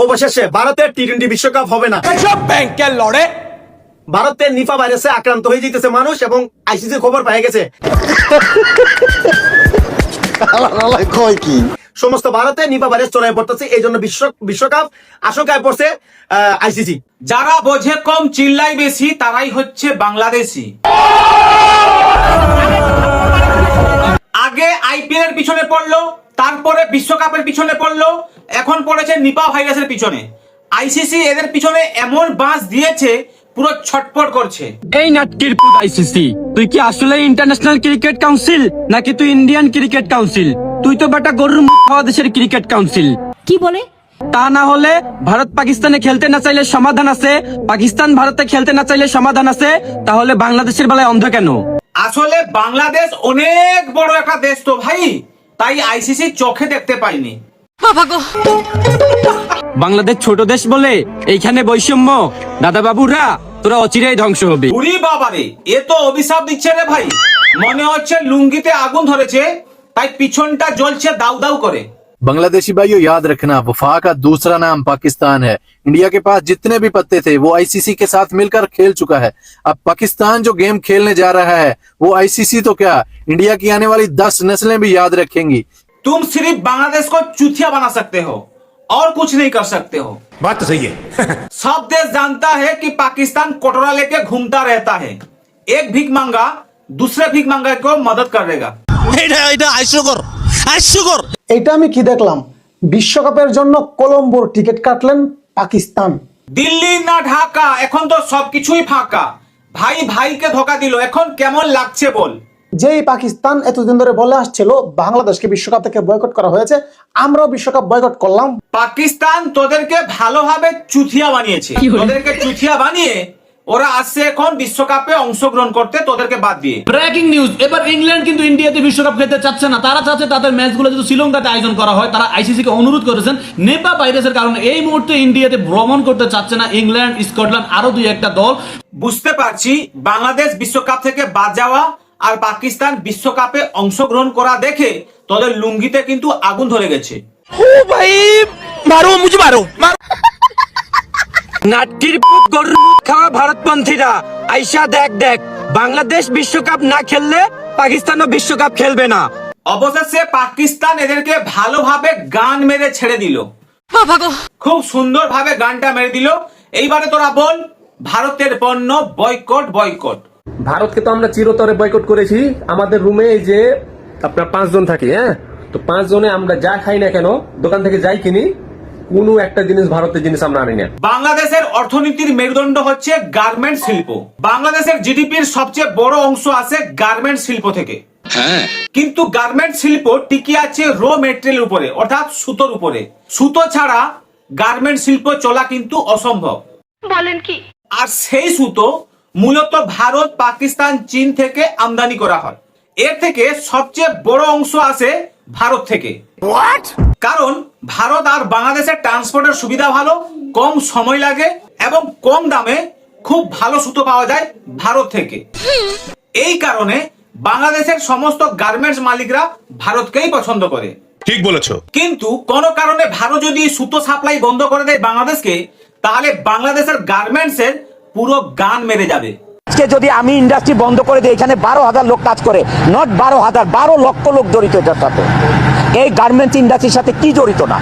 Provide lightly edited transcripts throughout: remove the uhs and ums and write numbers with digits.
অবশেষে ভারতের টি-20 বিশ্বকাপ হবে না। ব্যাংকের লড়ে ভারতের নিপা ভাইরাসে আক্রান্ত হয়ে যেতেছে মানুষ এবং আইসিসি খবর পেয়ে গেছে সমস্ত ভারতে নিপা ভাইরাস ছড়ায় পড়তেছে। এই জন্য বিশ্বকাপ আশঙ্কায় পড়ছে আইসিসি। যারা বোঝে কম চিল্লাই বেশি তারাই হচ্ছে বাংলাদেশি। আগে আইপিএল এর পিছনে পড়লো, তারপরে বিশ্বকাপের পিছনে পড়লো, এখন পড়েছে নিপা ভাইরাসের পিছনে। আইসিসি এদের পিছনে এমন বাঁশ দিয়েছে পুরো ছটফট করছে। এই নাটকির পুত আইসিসি, তুই কি আসলে ইন্টারন্যাশনাল ক্রিকেট কাউন্সিল নাকি তুই ইন্ডিয়ান ক্রিকেট কাউন্সিল? তুই তো বেটা গরুর মুখ খাওয়া দেশের ক্রিকেট কাউন্সিল। কি বলে? তা না হলে ভারত পাকিস্তানে খেলতে না চাইলে সমাধান আছে, পাকিস্তান ভারতে খেলতে না চাইলে সমাধান আছে, তাহলে বাংলাদেশের বেলায় অন্ধ কেন? আসলে বাংলাদেশ অনেক বড় একটা দেশ তো ভাই, তাই আইসিসি চোখে দেখতে পাইনি। বাংলাদেশ ছোট দেশ বলে এইখানে বৈষম্য? দাদা বাবুরা তোরা অচিরেই ধ্বংস হবে। উরি বাবারে, এ তো অভিশাপ দিচ্ছে রে ভাই। মনে হচ্ছে লুঙ্গিতে আগুন ধরেছে, তাই পিছনটা জ্বলছে দাউ দাউ করে। बांग्लादेशी भाइयों याद रखना, वफा का दूसरा नाम पाकिस्तान है। इंडिया के पास जितने भी पत्ते थे वो आईसीसी के साथ मिलकर खेल चुका है। अब पाकिस्तान जो गेम खेलने जा रहा है वो आईसीसी तो क्या, इंडिया की आने वाली 10 नस्लें भी याद रखेंगी। तुम सिर्फ बांग्लादेश को चूतिया बना सकते हो और कुछ नहीं कर सकते हो। बात तो सही है। सब देश जानता है कि पाकिस्तान कोटरा लेके घूमता रहता है। एक भीख मांगा दूसरे भीख मांगा को मदद करेगा। এটা আমি কি দেখলাম? বিশ্বকাপের জন্য কলম্বোর টিকিট কাটলেন পাকিস্তান। দিল্লি না ঢাকা, এখন তো সবকিছুই ফাঁকা। ভাই ভাইকে ধোকা দিল, এখন কেমন লাগছে বল? যেই পাকিস্তান এতদিন ধরে বলে আসছিল বাংলাদেশকে বিশ্বকাপ থেকে বয়কট করা হয়েছে, আমরাও বিশ্বকাপ বয়কট করলাম। পাকিস্তান তোদেরকে ভালোভাবে চুথিয়া বানিয়েছে। তোদেরকে চুথিয়া বানিয়ে ওরা আসছে এখন বিশ্বকাপে অংশগ্রহণ করতে তোদেরকে বাদ দিয়ে। ব্রেকিং নিউজ, এবার ইংল্যান্ড কিন্তু ইন্ডিয়াতে বিশ্বকাপ খেলতে চাচ্ছে না। তারা চাচ্ছে তাদের ম্যাচগুলো যদি শ্রীলঙ্কাতে আয়োজন করা হয়। তারা আইসিসি কে অনুরোধ করেছেন, নেপা ভাইরাসের কারণে এই মুহূর্তে ইন্ডিয়াতে ভ্রমণ করতে চাচ্ছে না ইংল্যান্ড, স্কটল্যান্ড, আরো দুই একটা দল। বুঝতে পারছি বাংলাদেশ বিশ্বকাপ থেকে বাদ যাওয়া আর পাকিস্তান বিশ্বকাপে অংশগ্রহণ করা দেখে তোদের লুঙ্গিতে কিন্তু আগুন ধরে গেছে। ও ভাই মারো, মুঝে মারো। নাটকির পুত গরুর মুখ খাওয়া ভারতপন্থীরা আইসা দেখ দেখ, বাংলাদেশ বিশ্বকাপ না খেললে পাকিস্তানও বিশ্বকাপ খেলবে না। অবশেষে পাকিস্তান এদেরকে ভালোভাবে গান মেরে ছেড়ে দিল। খুব সুন্দর ভাবে গানটা মেরে দিল। এইবারে তোরা বল, ভারতের পণ্য বয়কট বয়কট। ভারতকে তো আমরা চিরতরে বয়কট করেছি। আমাদের রুমে এই যে আপনার 5 জন থাকি, হ্যাঁ, তো 5 জনে আমরা যা খাই না কেন, দোকান থেকে যাই কিনি, কোনো একটা জিনিস ভারতের জিনিস আমরা আনি না। বাংলাদেশের অর্থনীতির মেরুদণ্ড হচ্ছে গার্মেন্ট শিল্প। বাংলাদেশের জিডিপির সবচেয়ে বড় অংশ আসে গার্মেন্ট শিল্প থেকে। কিন্তু গার্মেন্ট শিল্প টিকে আছে র মেটেরিয়াল উপরে, অর্থাৎ সুতোর উপরে। সুতো ছাড়া গার্মেন্ট শিল্প চলা কিন্তু অসম্ভব। বলেন কি? আর সেই সুতো মূলত ভারত, পাকিস্তান, চীন থেকে আমদানি করা হয়। এর থেকে সবচেয়ে বড় অংশ আসে ভারত থেকে। কারণ ভারত আর বাংলাদেশের ট্রান্সপোর্টের সুবিধা ভালো, কম সময় লাগে এবং কম দামে খুব ভালো সুতো পাওয়া যায় ভারত থেকে। এই কারণে বাংলাদেশের সমস্ত গার্মেন্টস মালিকরা ভারতকেই পছন্দ করে। ঠিক বলেছো। কিন্তু কোন কারণে ভারত যদি সুতো সাপ্লাই বন্ধ করে দেয় বাংলাদেশকে, তাহলে বাংলাদেশের গার্মেন্টস এর পুরো গান মেরে যাবে। আজকে যদি আমি ইন্ডাস্ট্রি বন্ধ করে দিই, এখানে 12,000 লোক কাজ করে, নট 12,000, 12 লক্ষ লোক জড়িত এটার সাথে। এই গার্মেন্টস ইন্ডাস্ট্রির সাথে কি জড়িত না?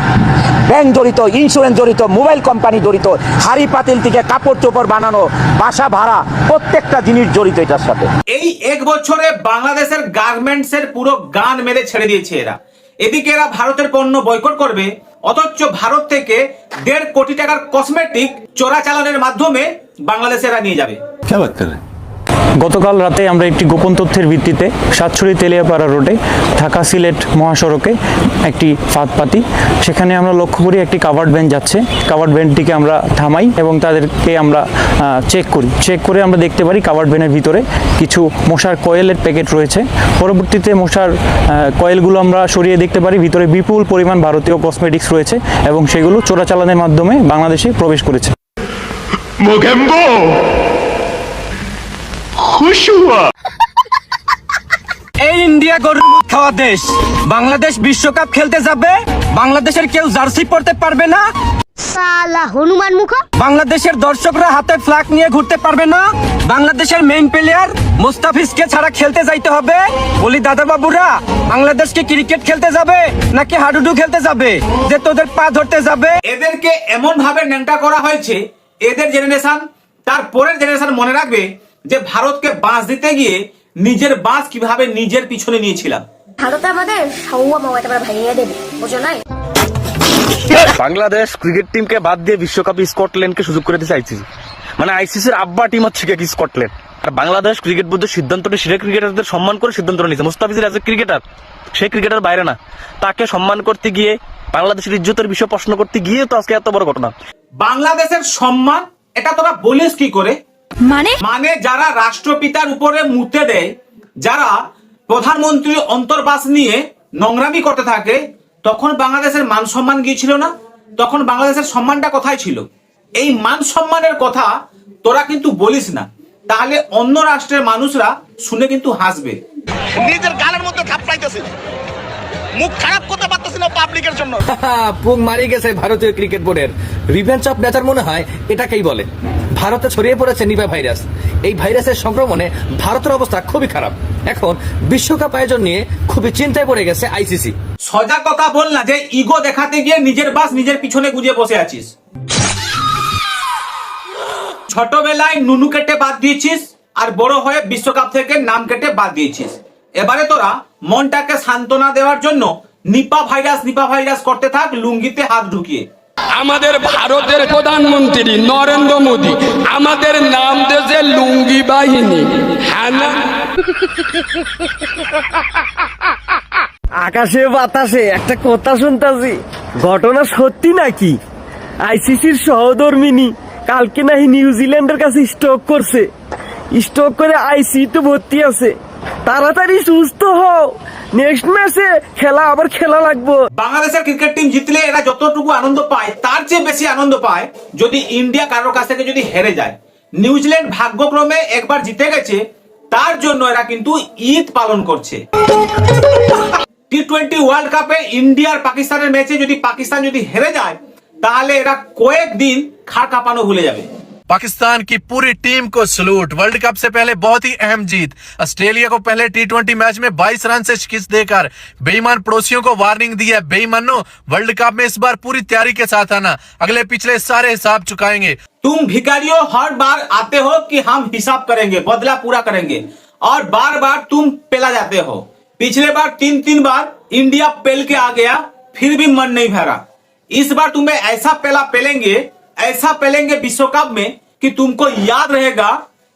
ব্যাংক জড়িত, ইন্স্যুরেন্স জড়িত, মোবাইল কোম্পানি জড়িত, হাড়ি পাতিল থেকে কাপড় চোপড় বানানো, বাসা ভাড়া, প্রত্যেকটা জিনিস জড়িত এটার সাথে। এই এক বছরে বাংলাদেশের গার্মেন্টস এর পুরো গান মেরে ছেড়ে দিয়েছে এরা। এদিকে এরা ভারতের পণ্য বয়কট করবে, অথচ ভারত থেকে 1.5 কোটি টাকার কসমেটিক চোরাচালানের মাধ্যমে বাংলাদেশে এরা নিয়ে যাবে। গতকাল রাতে আমরা একটি গোপন তথ্যের ভিত্তিতে সাতছড়ি তেলিয়াপাড়া রোডে ঢাকা সিলেট মহাসড়কে একটি ফাঁদ পাতি। সেখানে আমরা লক্ষ্য করি একটি কাভার্ড ভ্যান যাচ্ছে। কাভার্ড ভ্যানটিকে আমরা থামাই এবং তাদেরকে আমরা চেক করি। চেক করে আমরা দেখতে পারি কাভার্ড ভ্যানের ভিতরে কিছু মশার কয়েলের প্যাকেট রয়েছে। পরবর্তীতে মশার কয়েলগুলো আমরা সরিয়ে দেখতে পারি ভিতরে বিপুল পরিমাণ ভারতীয় কসমেটিক্স রয়েছে এবং সেগুলো চোরাচালানের মাধ্যমে বাংলাদেশে প্রবেশ করেছে। খুশ হুয়া। এই ইন্ডিয়া গরুর মুখ খাওয়া দেশ, বাংলাদেশ বিশ্বকাপ খেলতে যাবে, বাংলাদেশের কেউ জার্সি পরতে পারবে না, সালা হনুমান মুখ, বাংলাদেশের দর্শকরা হাতে ফ্ল্যাগ নিয়ে ঘুরতে পারবে না, বাংলাদেশের মেইন প্লেয়ার মুস্তাফিজকে ছাড়া খেলতে যাইতে হবে। বলি দাদা বাবুরা, বাংলাদেশকে ক্রিকেট খেলতে যাবে নাকি হাডুডু খেলতে যাবে যে তোদের পা ধরতে যাবে? এদেরকে এমন ভাবে ন্যাংটা করা হয়েছে, এদের জেনারেশন তার পরের জেনারেশন মনে রাখবে যে ভারতকে বাঁশ দিতে গিয়ে নিজের বাঁশ কিভাবে নিজের পিছনে নিয়েছিলাম। ভারত আমাদের সাউয়া মাওয়া এবার ভাইয়া দেবে, বুঝো নাই? বাংলাদেশ ক্রিকেট টিমকে বাদ দিয়ে বিশ্বকাপে স্কটল্যান্ডকে সুযোগ করে দিতে আইসিসি। মানে আইসিসির আব্বা টিম হচ্ছে কি স্কটল্যান্ড। আর বাংলাদেশ ক্রিকেট বোর্ডের সিদ্ধান্তটা সেরা ক্রিকেটারদের সম্মান করে সিদ্ধান্তটা নিয়েছে। মুস্তাফিজের এজ এ ক্রিকেটার, সেই ক্রিকেটার বাইরে না, তাকে সম্মান করতে গিয়ে বাংলাদেশের ইজ্জতের বিষয় প্রশ্ন করতে গিয়ে তো আজকে এত বড় ঘটনা। বাংলাদেশের সম্মান এটা তোরা বলিস কি করে? মানে যারা রাষ্ট্রপিতার উপরে মুতে দেয়, যারা প্রধানমন্ত্রী অন্তর্বাস নিয়ে নোংরামি করতে থাকে, তখন বাংলাদেশের মান সম্মান গিয়েছিল না? তখন বাংলাদেশের সম্মানটা কোথায় ছিল? এই মান সম্মানের কথা তোরা কিন্তু বলিস না, তাহলে অন্য রাষ্ট্রের মানুষরা শুনে কিন্তু হাসবে। নিজের গালের মধ্যে থাপড়াইতেছে, মুখ খারাপ করতে পারতেছে না পাবলিকের জন্য। পুং মারি গেছে ভারতীয় ক্রিকেট বোর্ডের রিভেঞ্জ অফ নেচার মনে হয় এটাকেই বলে। ভারতে ছড়িয়ে পড়েছে নিপা ভাইরাস। এই ভাইরাসের সংক্রমণে ভারতের অবস্থা খুবই খারাপ। এখন বিশ্বকাপ আয়োজন নিয়ে খুবই চিন্তায় পড়ে গেছে আইসিসি। সোজা কথা বল না যে ইগো দেখাতে গিয়ে নিজের বাস নিজের পিছনে গুজে বসে আছিস। ছোটবেলায় নুনু কেটে বাদ দিয়েছিস, আর বড় হয়ে বিশ্বকাপ থেকে নাম কেটে বাদ দিয়েছিস। এবারে তোরা মনটাকে সান্ত্বনা দেওয়ার জন্য নিপা ভাইরাস করতে থাক লুঙ্গিতে হাত ঢুকিয়ে। আমাদের ভারতের প্রধানমন্ত্রী নরেন্দ্র মোদী আমাদের নাম দিয়েছে লুঙ্গি বাহিনী। হ্যাঁ না? আকাশে বাতাসে একটা কথা শুনতাছি, ঘটনা সত্যি নাকি? আইসিসির সহধর্মিনী কালকে নাকি নিউজিল্যান্ডের কাছে স্ট্রোক করছে। স্ট্রোক করে আইসিইউতে ভর্তি আছে। তাড়াতাড়ি সুস্থ হও, নেক্সট ম্যাচে আবার খেলা লাগবে। বাংলাদেশের ক্রিকেট টিম জিতলে এরা যতটুকু আনন্দ পায় তার চেয়ে বেশি আনন্দ পায় যদি ইন্ডিয়া কারোর কাছ থেকে যদি হেরে যায়। নিউজিল্যান্ড ভাগ্যক্রমে একবার জিতে গেছে, তার জন্য এরা কিন্তু ঈদ পালন করছে। টি-20 ওয়ার্ল্ড কাপে ইন্ডিয়ার পাকিস্তানের ম্যাচে যদি পাকিস্তান যদি হেরে যায়, তাহলে এরা কয়েকদিন খাড় কাঁপানো ভুলে যাবে। पाकिस्तान की पूरी टीम को सलूट। वर्ल्ड कप से पहले बहुत ही अहम जीत। ऑस्ट्रेलिया को पहले टी20 मैच में 22 रन से शिकस्त देकर बेईमान पड़ोसियों को वार्निंग दी है। बेईमानों, वर्ल्ड कप में इस बार पूरी तैयारी के साथ आना, अगले पिछले सारे हिसाब चुकाएंगे। तुम भिखारियों हर बार आते हो कि हम हिसाब करेंगे, बदला पूरा करेंगे, और बार बार तुम पेला जाते हो। पिछले बार 3 बार इंडिया पेल के आ गया, फिर भी मन नहीं भरा। इस बार तुम्हें ऐसा पेलेंगे विश्व कप में कि तुमको याद रहेगा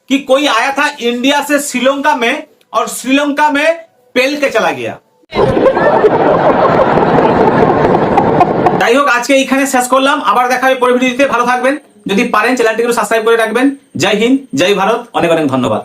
कि कोई आया था इंडिया से श्रीलंका में और श्रीलंका में पेल के चला गया। যাই হোক, আজকে এইখানে শেষ করলাম। আবার দেখা হবে পরের ভিডিওতে। ভালো থাকবেন, যদি পারেন চ্যানেলটিকে সাবস্ক্রাইব করে রাখবেন। জয় হিন্দ, জয় ভারত, অনেক অনেক ধন্যবাদ।